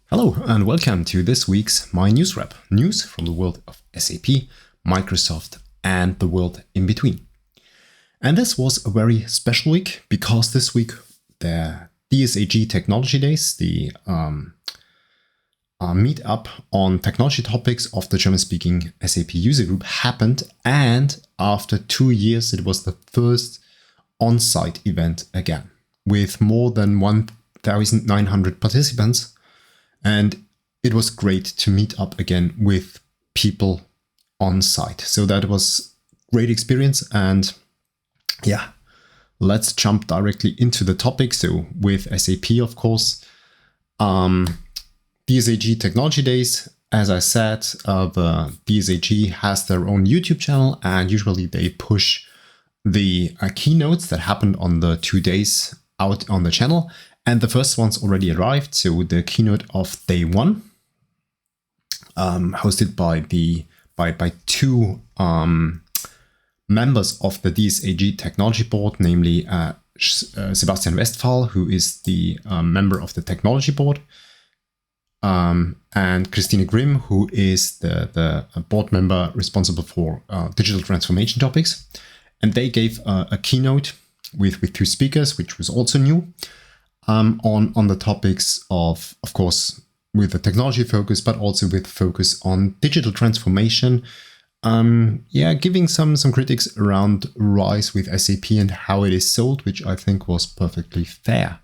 Hello and welcome to this week's myNewsWrap, news from the world of SAP, Microsoft and the world in between. And this was a very special week because this week the DSAG Technologietage, the meetup on technology topics of the German-speaking SAP user group happened, and after 2 years it was the first on-site event again with more than 1,900 participants. And it was great to meet up again with people on site. So that was a great experience. And yeah, let's jump directly into the topic. So with SAP, of course, DSAG Technologietage, as I said, the DSAG has their own YouTube channel, and usually they push the keynotes that happened on the 2 days out on the channel. And the first one's already arrived. So the keynote of day one, hosted by two members of the DSAG Technology Board, namely Sebastian Westphal, who is the member of the Technology Board, and Christine Grimm, who is the board member responsible for digital transformation topics. And they gave a keynote with 2 speakers, which was also new. On the topics of course, with the technology focus, but also with focus on digital transformation. Giving some critics around RISE with SAP and how it is sold, which I think was perfectly fair.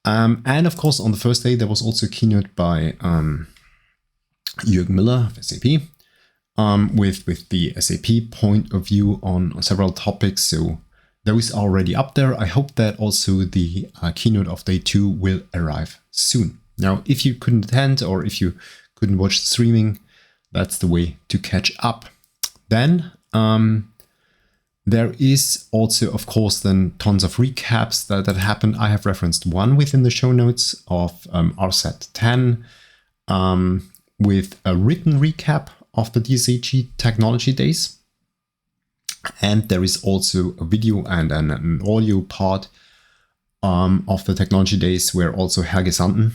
And of course, on the first day, there was also a keynote by Jürgen Miller of SAP, with the SAP point of view on several topics. So those are already up there. I hope that also the keynote of day 2 will arrive soon. Now, if you couldn't attend or if you couldn't watch the streaming, that's the way to catch up. Then there is also, of course, then tons of recaps that happened. I have referenced one within the show notes of RSAT 10 with a written recap of the DSAG Technology Days. And there is also a video and an audio part of the Technology Days where also Helge Sanden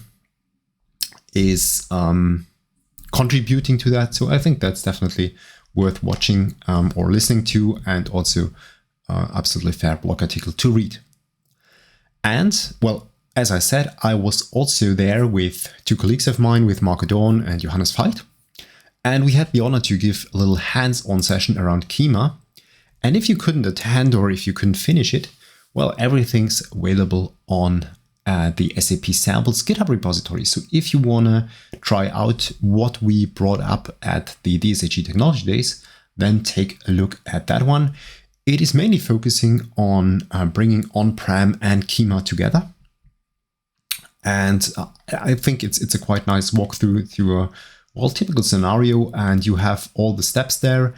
is contributing to that. So I think that's definitely worth watching or listening to, and also absolutely fair blog article to read. And well, as I said, I was also there with 2 colleagues of mine, with Marco Dorn and Johannes Veit. And we had the honor to give a little hands-on session around Kyma. And if you couldn't attend or if you couldn't finish it, well, everything's available on the SAP Samples GitHub repository. So if you want to try out what we brought up at the DSAG Technology Days, then take a look at that one. It is mainly focusing on bringing on-prem and Kyma together. And I think it's a quite nice walkthrough through a typical scenario, and you have all the steps there.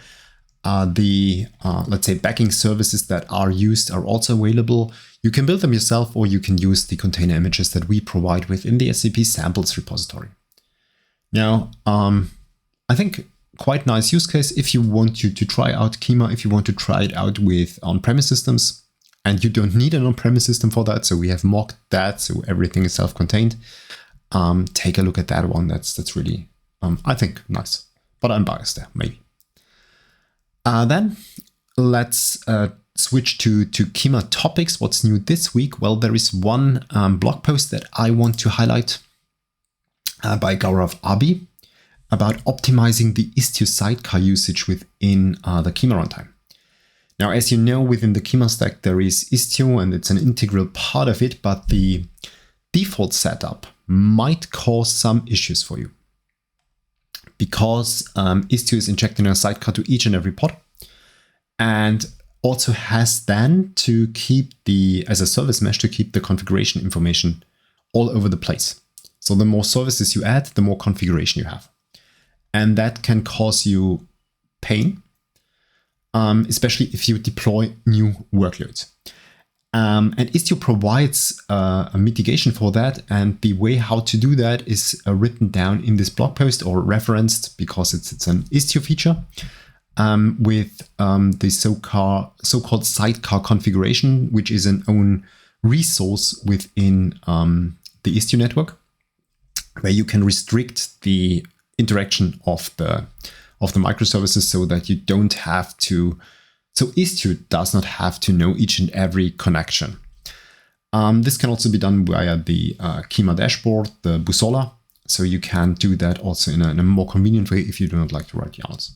Let's say backing services that are used are also available. You can build them yourself, or you can use the container images that we provide within the SAP Samples repository. Now, I think quite nice use case if you want to try out Kyma, if you want to try it out with on-premise systems, and you don't need an on-premise system for that. So we have mocked that, so everything is self-contained. Take a look at that one. That's really, I think, nice. But I'm biased there, maybe. Then let's switch to Kyma topics. What's new this week? Well, there is one blog post that I want to highlight by Gaurav Abi about optimizing the Istio sidecar usage within the Kyma runtime. Now, as you know, within the Kyma stack, there is Istio, and it's an integral part of it, but the default setup might cause some issues for you, because Istio is injecting a sidecar to each and every pod, and also has then to keep as a service mesh, to keep the configuration information all over the place. So the more services you add, the more configuration you have. And that can cause you pain, especially if you deploy new workloads. And Istio provides a mitigation for that, and the way how to do that is written down in this blog post, or referenced, because it's an Istio feature, with the so-called sidecar configuration, which is an own resource within the Istio network. where you can restrict the interaction of the microservices so that you don't have to, so Istio does not have to know each and every connection. This can also be done via the Kyma dashboard, the Bussola. So you can do that also in a more convenient way if you do not like to write YAMLs.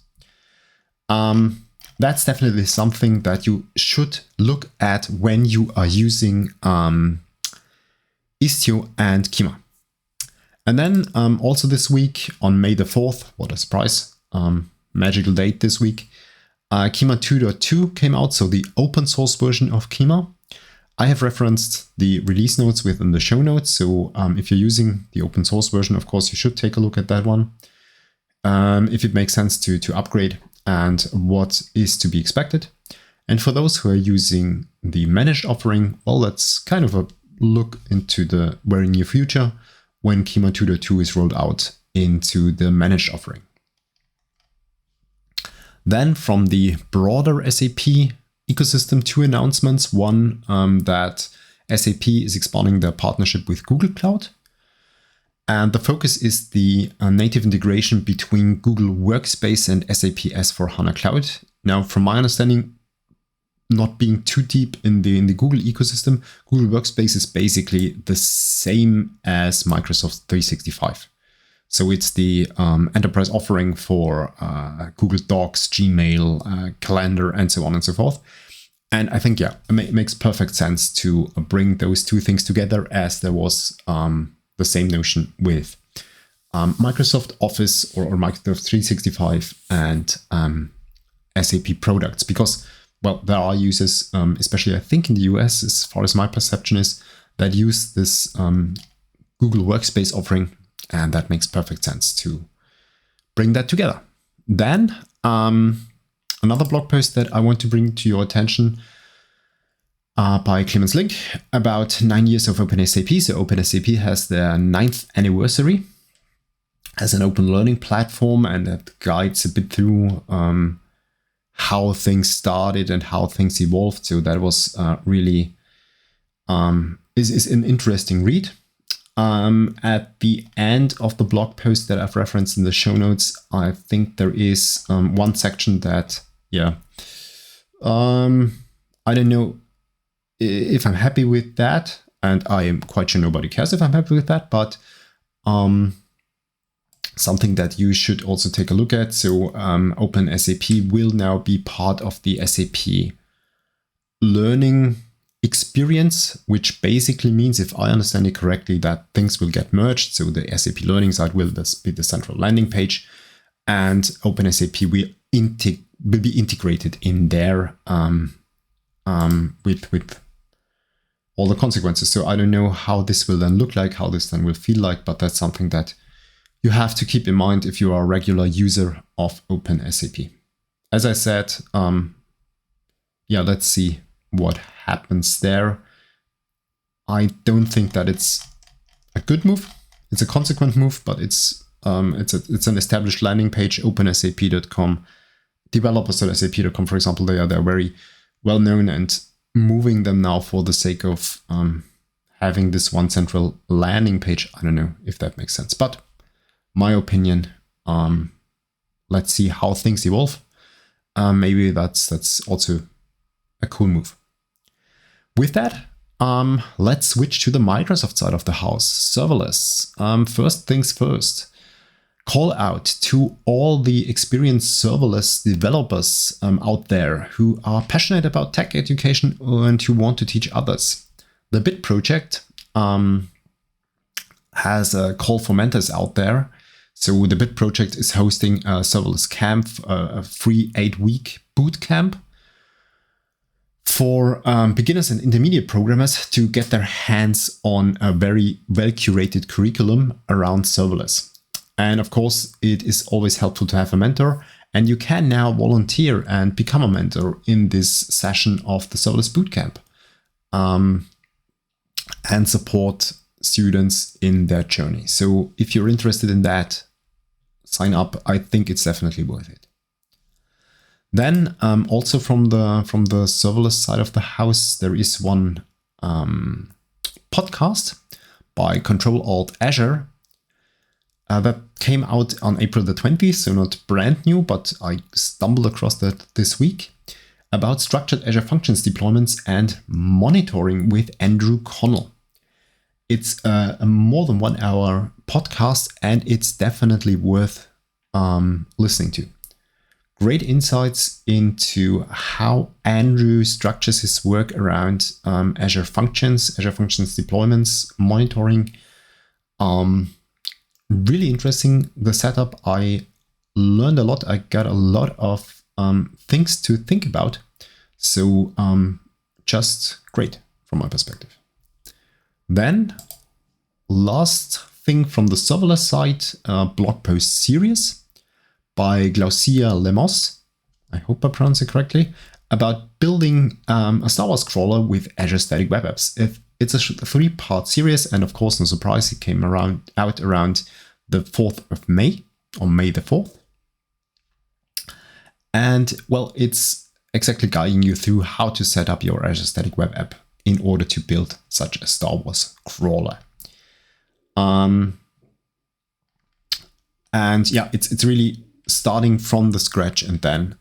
That's definitely something that you should look at when you are using Istio and Kyma. And then also this week on May the 4th, what a surprise, magical date this week, Kyma 2.2 came out, so the open source version of Kyma. I have referenced the release notes within the show notes, so if you're using the open source version, of course, you should take a look at that one. If it makes sense to upgrade and what is to be expected. And for those who are using the managed offering, well, that's kind of a look into the very near future when Kyma 2.2 is rolled out into the managed offering. Then from the broader SAP ecosystem, two announcements. One, that SAP is expanding their partnership with Google Cloud. And the focus is the native integration between Google Workspace and SAP S/4HANA Cloud. Now, from my understanding, not being too deep in the Google ecosystem, Google Workspace is basically the same as Microsoft 365. So it's the enterprise offering for Google Docs, Gmail, Calendar, and so on and so forth. And I think, yeah, it makes perfect sense to bring those two things together, as there was the same notion with Microsoft Office or Microsoft 365 and SAP products. Because, well, there are users, especially I think in the US, as far as my perception is, that use this Google Workspace offering. And that makes perfect sense to bring that together. Then another blog post that I want to bring to your attention by Clemens Link about 9 years of OpenSAP. So OpenSAP has their 9th anniversary as an open learning platform, and that guides a bit through how things started and how things evolved. So that was really is an interesting read. At the end of the blog post that I've referenced in the show notes, I think there is one section that, I don't know if I'm happy with that, and I am quite sure nobody cares if I'm happy with that, but something that you should also take a look at. So OpenSAP will now be part of the SAP learning experience, which basically means, if I understand it correctly, that things will get merged. So the SAP learning side will be the central landing page, and OpenSAP will be integrated in there with all the consequences. So I don't know how this will then look like, how this then will feel like, but that's something that you have to keep in mind if you are a regular user of OpenSAP. As I said, let's see what happens there. I don't think that it's a good move. It's a consequent move, but it's an established landing page, opensap.com. Developers.sap.com, for example, they're very well known, and moving them now for the sake of having this one central landing page, I don't know if that makes sense. But my opinion, let's see how things evolve. Maybe that's also a cool move. With that, let's switch to the Microsoft side of the house, serverless. First things first, call out to all the experienced serverless developers out there who are passionate about tech education and who want to teach others. The Bit project has a call for mentors out there. So the Bit project is hosting a serverless camp, a free 8-week boot camp for beginners and intermediate programmers to get their hands on a very well-curated curriculum around serverless. And of course, it is always helpful to have a mentor, and you can now volunteer and become a mentor in this session of the Serverless Bootcamp and support students in their journey. So if you're interested in that, sign up. I think it's definitely worth it. Then also from the serverless side of the house, there is one podcast by Control Alt Azure, that came out on April the 20th, so not brand new, but I stumbled across that this week, about structured Azure Functions deployments and monitoring with Andrew Connell. It's a more than 1 hour podcast, and it's definitely worth listening to. Great insights into how Andrew structures his work around Azure Functions deployments, monitoring. Really interesting, the setup. I learned a lot. I got a lot of things to think about. So just great from my perspective. Then last thing from the serverless side, blog post series by Glaucia Lemos, I hope I pronounced it correctly, about building a Star Wars crawler with Azure Static Web Apps. It's a 3-part series, and of course, no surprise, it came out around the 4th of May, or May the 4th. And well, it's exactly guiding you through how to set up your Azure Static Web App in order to build such a Star Wars crawler. And yeah, it's really starting from the scratch and then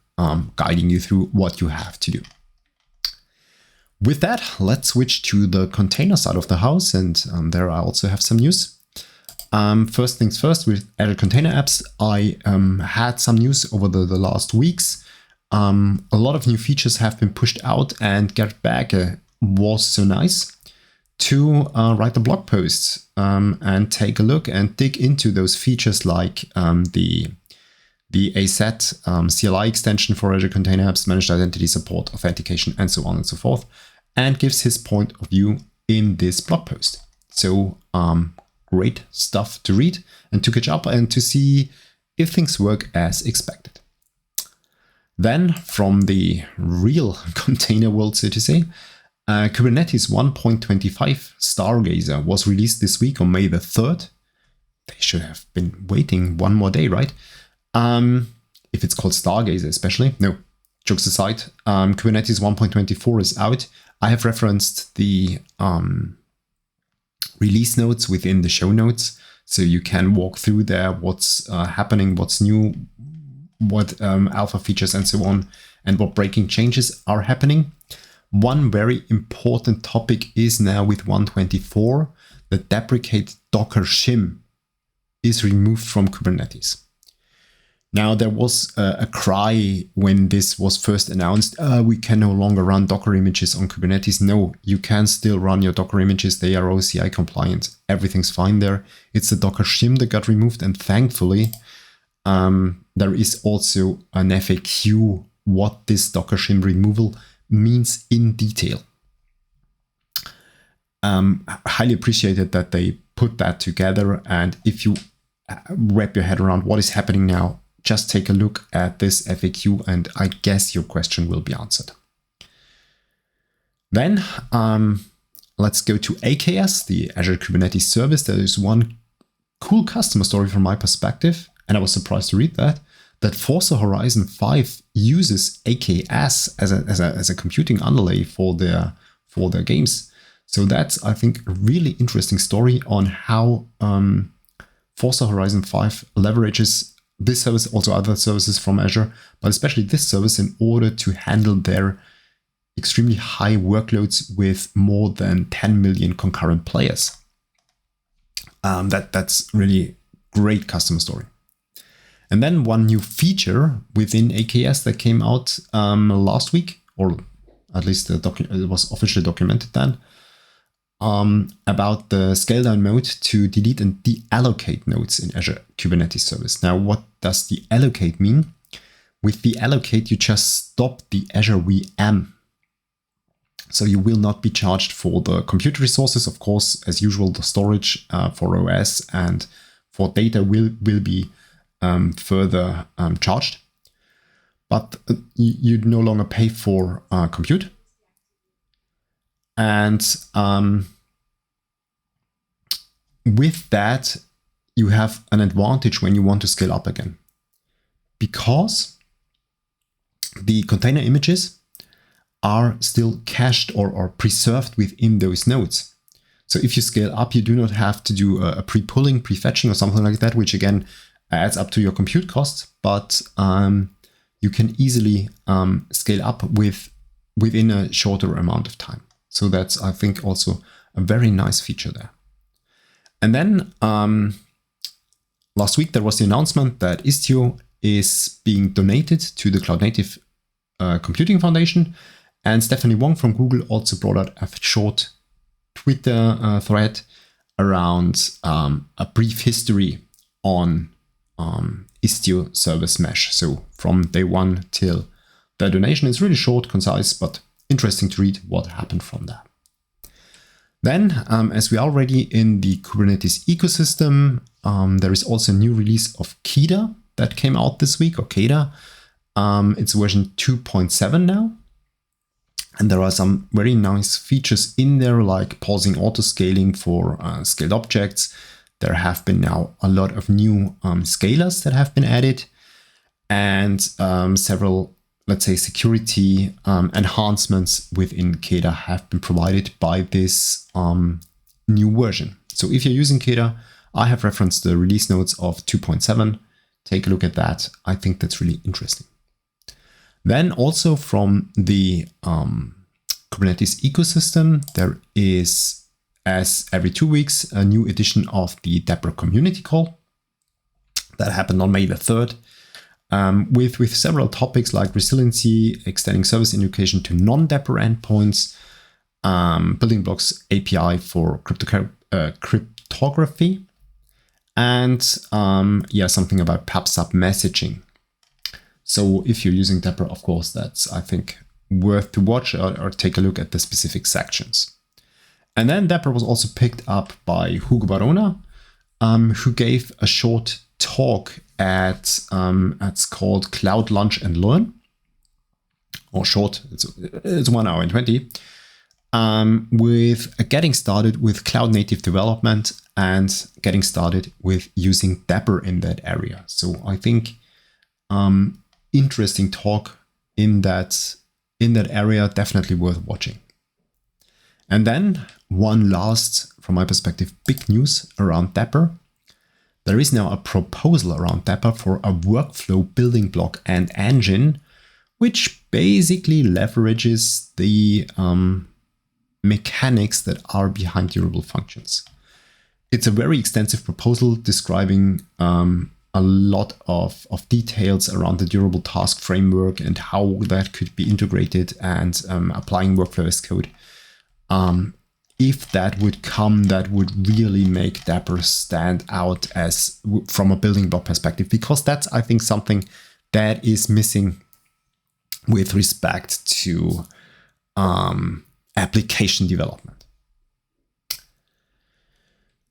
guiding you through what you have to do. With that, let's switch to the container side of the house, and there I also have some news. First things first, with Azure Container Apps, I had some news over the last weeks. A lot of new features have been pushed out, and Garrett Berge was so nice to write the blog posts and take a look and dig into those features like the ASAT CLI extension for Azure Container Apps, managed identity support, authentication, and so on and so forth, and gives his point of view in this blog post. So great stuff to read and to catch up and to see if things work as expected. Then from the real container world, so to say, Kubernetes 1.25 Stargazer was released this week on May the 3rd. They should have been waiting one more day, right? If it's called Stargazer especially. No, jokes aside, Kubernetes 1.24 is out. I have referenced the release notes within the show notes, so you can walk through there what's happening, what's new, what alpha features and so on, and what breaking changes are happening. One very important topic is now with 1.24, the deprecate Docker shim is removed from Kubernetes. Now, there was a cry when this was first announced, we can no longer run Docker images on Kubernetes. No, you can still run your Docker images. They are OCI compliant. Everything's fine there. It's the Docker shim that got removed. And thankfully, there is also an FAQ what this Docker shim removal means in detail. Highly appreciated that they put that together. And if you wrap your head around what is happening now, just take a look at this FAQ and I guess your question will be answered. Then let's go to AKS, the Azure Kubernetes Service. There is one cool customer story from my perspective, and I was surprised to read that Forza Horizon 5 uses AKS as a computing underlay for their games. So that's, I think, a really interesting story on how Forza Horizon 5 leverages this service, also other services from Azure, but especially this service in order to handle their extremely high workloads with more than 10 million concurrent players. That's really great customer story. And then one new feature within AKS that came out last week, or at least it was officially documented then, about the scale down mode to delete and deallocate nodes in Azure Kubernetes Service. Now, what does deallocate mean? With deallocate, you just stop the Azure VM. So you will not be charged for the compute resources. Of course, as usual, the storage for OS and for data will be further charged. But you no longer pay for compute. And with that, you have an advantage when you want to scale up again, because the container images are still cached or preserved within those nodes. So if you scale up, you do not have to do a pre-pulling, pre-fetching or something like that, which again adds up to your compute costs, but you can easily scale up within a shorter amount of time. So that's, I think, also a very nice feature there. And then last week, there was the announcement that Istio is being donated to the Cloud Native Computing Foundation. And Stephanie Wong from Google also brought out a short Twitter thread around a brief history on Istio Service Mesh. So from day one till the donation is really short, concise, but interesting to read what happened from that. Then, as we are already in the Kubernetes ecosystem, there is also a new release of KEDA that came out this week, or KEDA. It's version 2.7 now. And there are some very nice features in there, like pausing auto-scaling for scaled objects. There have been now a lot of new scalars that have been added, and several, let's say, security enhancements within KEDA have been provided by this new version. So if you're using KEDA, I have referenced the release notes of 2.7. Take a look at that. I think that's really interesting. Then also from the Kubernetes ecosystem, there is, as every 2 weeks, a new edition of the Dapper community call that happened on May the 3rd, with several topics like resiliency, extending service invocation to non-Dapper endpoints, building blocks API for cryptography, and something about PubSub messaging. So if you're using Dapper, of course, that's, I think, worth to watch or take a look at the specific sections. And then Dapper was also picked up by Hugo Barona, who gave a short talk at, it's called Cloud Lunch and Learn, or short, it's 1 hour and 20, with getting started with cloud native development and getting started with using Dapper in that area. So I think interesting talk in that area, definitely worth watching. And then one last, from my perspective, big news around Dapper. There is now a proposal around Dapper for a workflow building block and engine, which basically leverages the mechanics that are behind durable functions. It's a very extensive proposal describing a lot of details around the durable task framework and how that could be integrated, and applying workflow as code. If that would come, that would really make Dapper stand out as from a building block perspective, because that's, I think, something that is missing with respect to application development.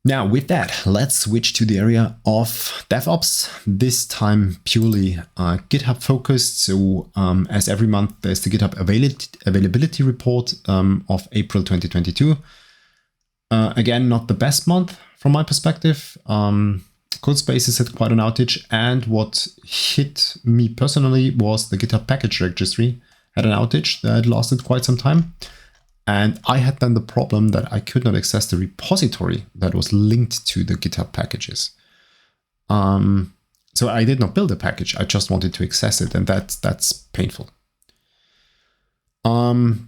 Now, with that, let's switch to the area of DevOps, this time purely GitHub focused. So as every month, there's the GitHub availability report of April 2022. Again, not the best month from my perspective. Codespaces had quite an outage, and what hit me personally was the GitHub package registry had an outage that lasted quite some time. And I had then the problem that I could not access the repository that was linked to the GitHub packages. So I did not build a package. I just wanted to access it, and that's painful. And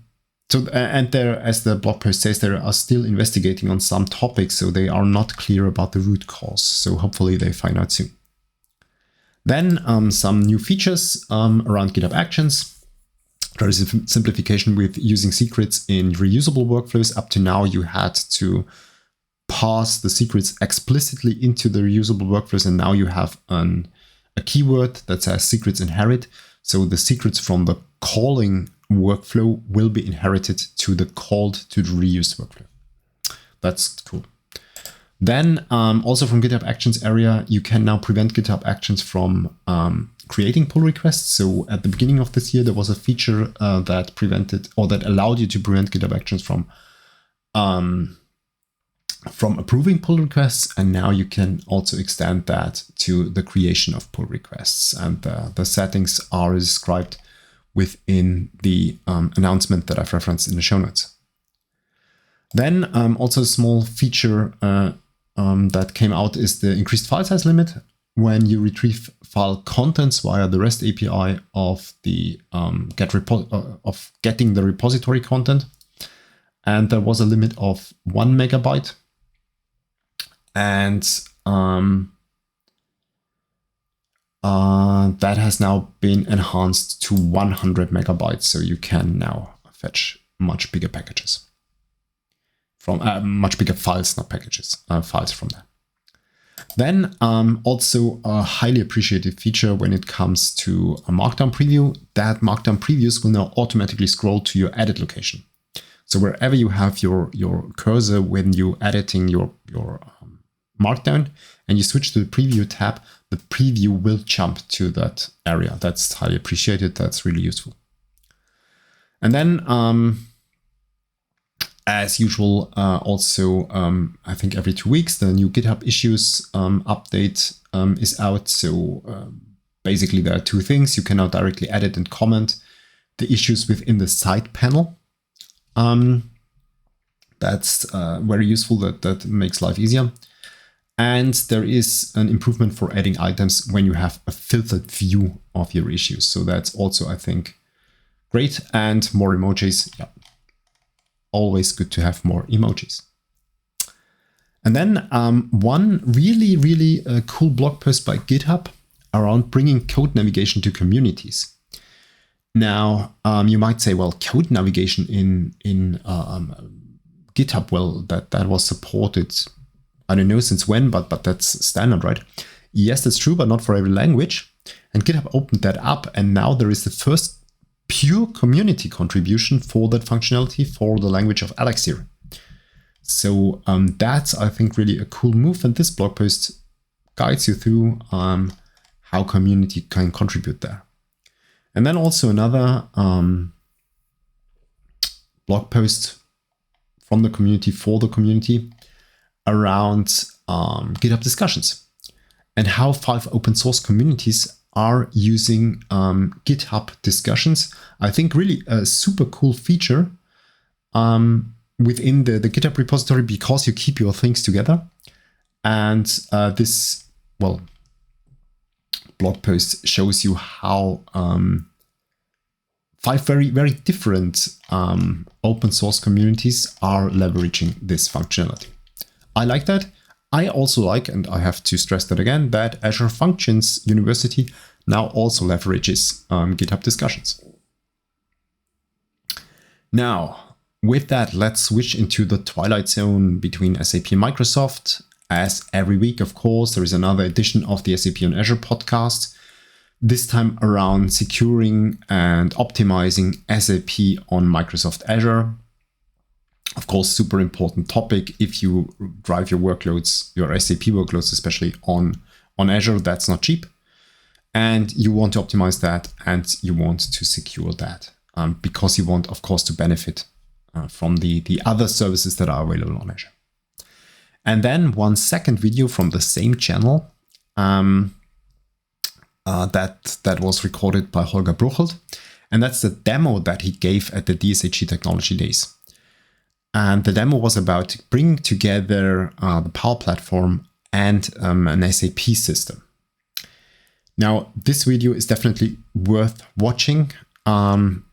there, as the blog post says, they are still investigating on some topics, so they are not clear about the root cause. So hopefully they find out soon. Then some new features around GitHub Actions. There is a simplification with using secrets in reusable workflows. Up to now, you had to pass the secrets explicitly into the reusable workflows, and now you have a keyword that says secrets inherit. So the secrets from the calling workflow will be inherited to the called to the reused workflow. That's cool. Then also from GitHub Actions area, you can now prevent GitHub Actions from creating pull requests. So at the beginning of this year, there was a feature that prevented, or that allowed you to prevent GitHub Actions from approving pull requests. And now you can also extend that to the creation of pull requests. And the settings are described within the announcement that I've referenced in the show notes. Then also a small feature that came out is the increased file size limit when you retrieve file contents via the REST API of the getting the repository content. And there was a limit of 1 megabyte. And that has now been enhanced to 100 megabytes. So you can now fetch much bigger packages from much bigger files, not packages, files from there. Then also a highly appreciated feature when it comes to a Markdown preview, that Markdown previews will now automatically scroll to your edit location. So wherever you have your cursor when you're editing your Markdown and you switch to the preview tab, the preview will jump to that area. That's highly appreciated. That's really useful. And then as usual, also, I think every 2 weeks, the new GitHub issues update is out. So basically, there are two things. You can now directly edit and comment the issues within the side panel. That's very useful. That makes life easier. And there is an improvement for adding items when you have a filtered view of your issues. So that's also, I think, great. And more emojis. Yeah. Always good to have more emojis. And then one really, really cool blog post by GitHub around bringing code navigation to communities. Now, you might say, well, code navigation in GitHub, well, that was supported, I don't know since when, but that's standard, right? Yes, that's true, but not for every language. And GitHub opened that up, and now there is the first pure community contribution for that functionality for the language of Elixir. So that's, I think, really a cool move. And this blog post guides you through how community can contribute there. And then also another blog post from the community for the community around GitHub discussions and how 5 open source communities are using GitHub discussions. I think really a super cool feature within the GitHub repository because you keep your things together. And this, well, blog post shows you how 5 very, very different open source communities are leveraging this functionality. I like that. I also like, and I have to stress that again, that Azure Functions University now also leverages GitHub discussions. Now, with that, let's switch into the twilight zone between SAP and Microsoft. As every week, of course, there is another edition of the SAP on Azure podcast, this time around securing and optimizing SAP on Microsoft Azure. Of course, super important topic if you drive your workloads, your SAP workloads, especially on Azure, that's not cheap. And you want to optimize that and you want to secure that because you want, of course, to benefit from the other services that are available on Azure. And then one second video from the same channel that was recorded by Holger Bruchelt. And that's the demo that he gave at the DSAG Technology Days. And the demo was about bringing together the Power Platform and an SAP system. Now, this video is definitely worth watching. And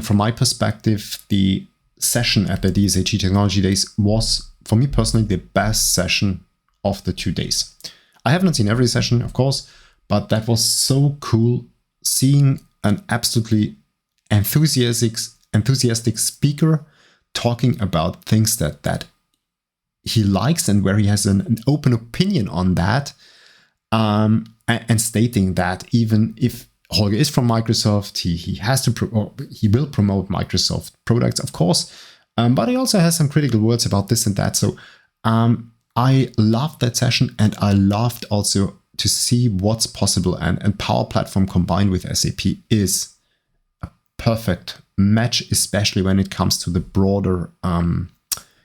from my perspective, the session at the DSAG Technology Days was, for me personally, the best session of the 2 days. I haven't seen every session, of course, but that was so cool seeing an absolutely enthusiastic speaker talking about things that he likes and where he has an open opinion on that, and stating that even if Holger is from Microsoft, he has to he will promote Microsoft products, of course, but he also has some critical words about this and that. So I loved that session, and I loved also to see what's possible, and Power Platform combined with SAP is a perfect match, especially when it comes to the broader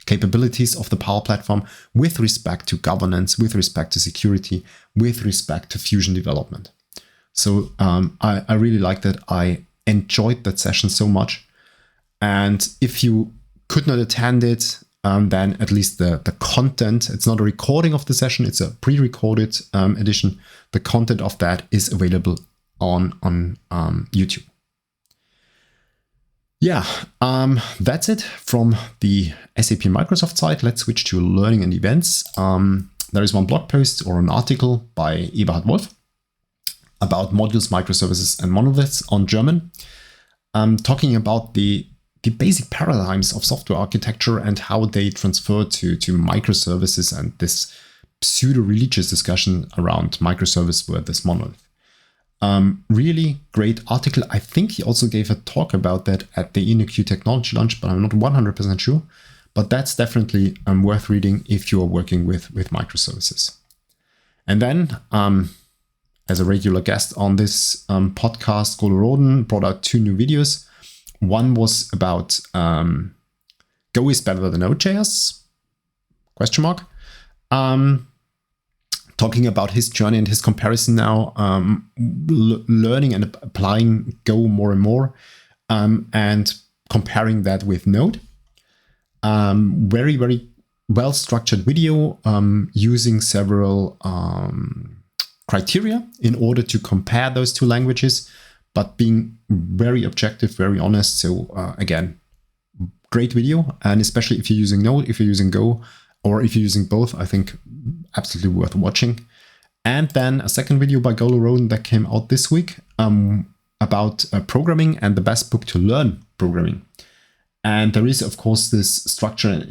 capabilities of the Power Platform with respect to governance, with respect to security, with respect to Fusion development. So I really liked that. I enjoyed that session so much. And if you could not attend it, then at least the content, it's not a recording of the session, it's a pre-recorded edition. The content of that is available on YouTube. Yeah, that's it from the SAP Microsoft side. Let's switch to learning and events. There is one blog post or an article by Eberhard Wolf about modules, microservices, and monoliths on German, talking about the basic paradigms of software architecture and how they transfer to microservices and this pseudo-religious discussion around microservice versus monolith. Really great article. I think he also gave a talk about that at the incl technology lunch, but I'm not 100% sure. But that's definitely worth reading if you are working with microservices. And then, as a regular guest on this podcast, Golo Roden brought out 2 new videos. One was about Go is better than Node.js? ? Talking about his journey and his comparison now, learning and applying Go more and more, and comparing that with Node. Very, very well-structured video using several criteria in order to compare those 2 languages, but being very objective, very honest. So again, great video. And especially if you're using Node, if you're using Go, or if you're using both, I think absolutely worth watching. And then a second video by Golo Roden that came out this week about programming and the best book to learn programming. And there is, of course, this structure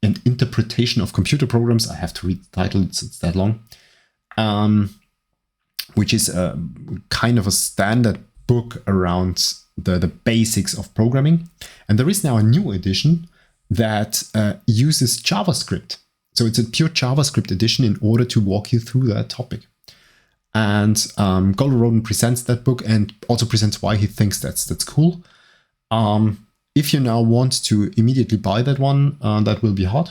and interpretation of computer programs. I have to read the title, it's that long, which is a kind of a standard book around the basics of programming. And there is now a new edition that uses JavaScript. So it's a pure JavaScript edition in order to walk you through that topic. And Golo Roden presents that book and also presents why he thinks that's cool. If you now want to immediately buy that one, that will be hard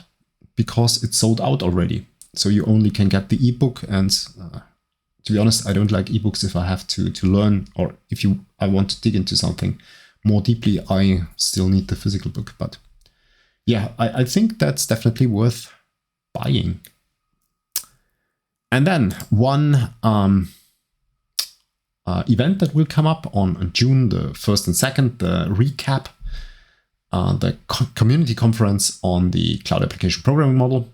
because it's sold out already. So you only can get the ebook. And to be honest, I don't like ebooks if I have to learn, or if I want to dig into something more deeply, I still need the physical book. But yeah, I think that's definitely worth buying. And then one event that will come up on June the 1st and 2nd, the recap, the community conference on the cloud application programming model,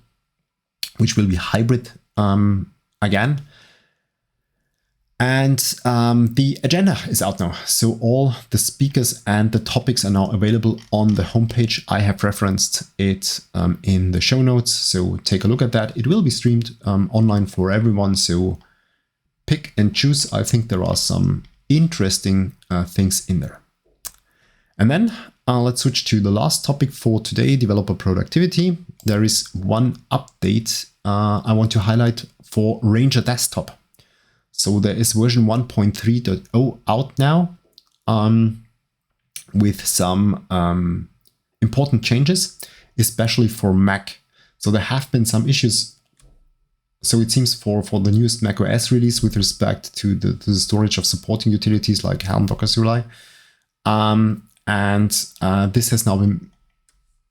which will be hybrid again. And the agenda is out now. So all the speakers and the topics are now available on the homepage. I have referenced it in the show notes. So take a look at that. It will be streamed online for everyone. So pick and choose. I think there are some interesting things in there. And then let's switch to the last topic for today, developer productivity. There is one update I want to highlight for Ranger Desktop. So there is version 1.3.0 out now with some important changes, especially for Mac. So there have been some issues. So it seems for the newest macOS release with respect to the storage of supporting utilities like Helm, Docker, CLI. And this has now been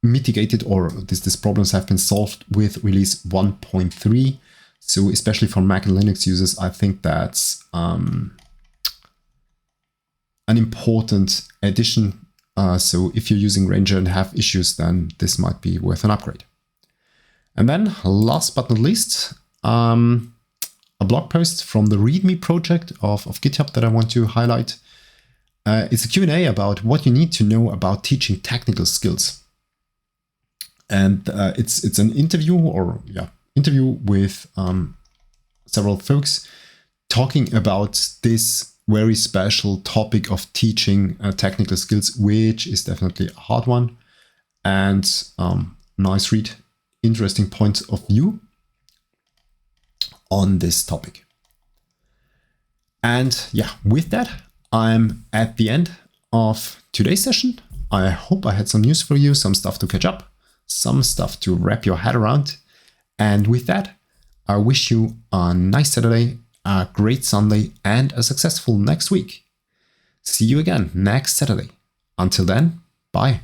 mitigated, or these problems have been solved with release 1.3. So especially for Mac and Linux users, I think that's an important addition. So if you're using Ranger and have issues, then this might be worth an upgrade. And then last but not least, a blog post from the README project of GitHub that I want to highlight. It's a Q&A about what you need to know about teaching technical skills. And it's an interview with several folks talking about this very special topic of teaching technical skills, which is definitely a hard one. And nice read, interesting points of view on this topic. And yeah, with that, I'm at the end of today's session. I hope I had some news for you, some stuff to catch up, some stuff to wrap your head around. And with that, I wish you a nice Saturday, a great Sunday, and a successful next week. See you again next Saturday. Until then, bye.